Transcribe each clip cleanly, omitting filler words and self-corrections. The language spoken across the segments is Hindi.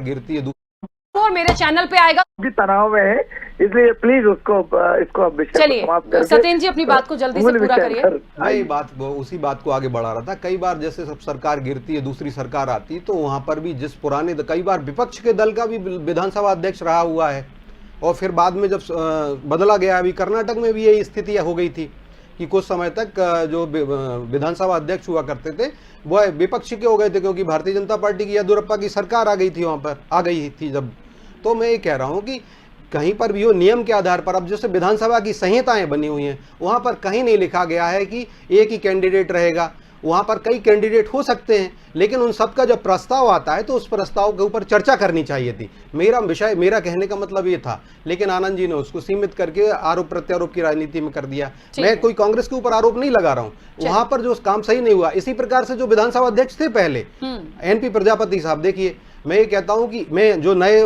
गिरती है और मेरे चैनल पे आएगा भी तनाव में है, इसलिए प्लीज इसको चलिए सत्येंद्र जी अपनी बात को जल्दी से पूरा करिए। मैं उसी बात को आगे बढ़ा रहा था। कई बार जैसे सब सरकार गिरती है, दूसरी सरकार आती, तो वहां पर भी जिस पुराने कई बार विपक्ष के दल का भी विधानसभा अध्यक्ष रहा हुआ है, और फिर बाद में जब बदला गया, अभी कर्नाटक में भी यही स्थिति हो गई थी कि कुछ समय तक जो विधानसभा अध्यक्ष हुआ करते थे वो विपक्षी के हो गए थे, क्योंकि भारतीय जनता पार्टी की येदियुरप्पा की सरकार आ गई थी, वहां पर आ गई थी जब। तो मैं ये कह रहा हूं कि कहीं पर भी हो नियम के आधार पर, अब जैसे विधानसभा की संहिताएं बनी हुई हैं, वहां पर कहीं नहीं लिखा गया है कि एक ही कैंडिडेट रहेगा, वहां पर कई कैंडिडेट हो सकते हैं, लेकिन उन सबका जब प्रस्ताव आता है तो उस प्रस्ताव के ऊपर चर्चा करनी चाहिए थी। मेरा कहने का मतलब ये था, लेकिन आनंद जी ने उसको सीमित करके आरोप प्रत्यारोप की राजनीति में कर दिया। मैं कोई कांग्रेस के ऊपर आरोप नहीं लगा रहा हूं, वहां पर जो काम सही नहीं हुआ। इसी प्रकार से जो विधानसभा अध्यक्ष थे पहले, एनपी प्रजापति साहब, देखिए मैं ये कहता हूं कि मैं जो नए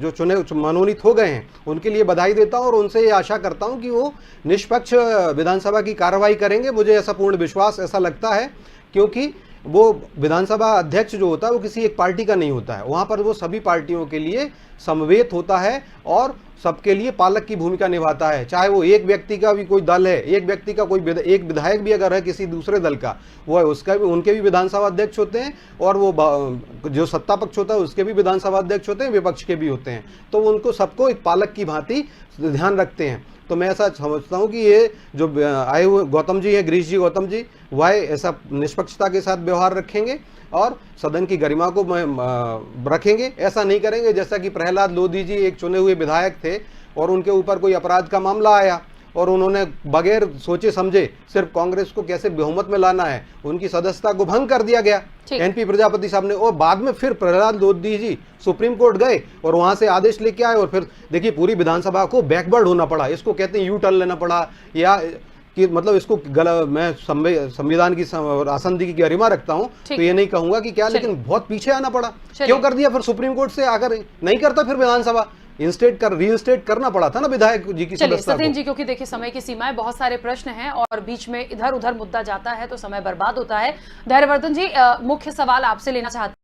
जो चुने मनोनीत हो गए हैं उनके लिए बधाई देता हूं, और उनसे ये आशा करता हूं कि वो निष्पक्ष विधानसभा की कार्रवाई करेंगे। मुझे ऐसा पूर्ण विश्वास ऐसा लगता है, क्योंकि वो विधानसभा अध्यक्ष जो होता है वो किसी एक पार्टी का नहीं होता है, वहां पर वो सभी पार्टियों के लिए समवेत होता है और सबके लिए पालक की भूमिका निभाता है। चाहे वो एक व्यक्ति का भी कोई दल है, एक व्यक्ति का कोई एक विधायक भी अगर है किसी दूसरे दल का, वो है उसका भी, उनके भी विधानसभा अध्यक्ष होते हैं, और वो जो सत्ता पक्ष होता है उसके भी विधानसभा अध्यक्ष होते हैं, विपक्ष के भी होते हैं। तो उनको सबको एक पालक की भांति ध्यान रखते हैं। तो मैं ऐसा समझता हूं कि ये जो आए हुए गौतम जी हैं, गिरीश जी गौतम जी, वह ऐसा निष्पक्षता के साथ व्यवहार रखेंगे और सदन की गरिमा को रखेंगे। ऐसा नहीं करेंगे जैसा कि प्रहलाद लोधी जी एक चुने हुए विधायक थे और उनके ऊपर कोई अपराध का मामला आया और उन्होंने बगैर सोचे समझे सिर्फ कांग्रेस को कैसे बहुमत में लाना है, उनकी सदस्यता को भंग कर दिया गया एनपी प्रजापति साहब ने। और बाद में फिर प्रहलाद लोधी जी सुप्रीम कोर्ट गए और वहां से आदेश लेके आए, और फिर देखिए पूरी विधानसभा को बैकवर्ड होना पड़ा, इसको कहते हैं यू टर्न लेना पड़ा, या कि मतलब इसको मैं संविधान की आसंदी की गरिमा रखता हूं तो ये नहीं कहूंगा कि क्या, लेकिन बहुत पीछे आना पड़ा। क्यों कर दिया फिर सुप्रीम कोर्ट से? अगर नहीं करता फिर विधानसभा रीइंस्टेट करना पड़ा था ना विधायक जी की सदस्यता को। सत्येंद्र जी, क्योंकि देखिए समय की सीमा है, बहुत सारे प्रश्न हैं और बीच में इधर उधर मुद्दा जाता है तो समय बर्बाद होता है। धैर्यवर्धन जी, मुख्य सवाल आपसे लेना चाहते हैं।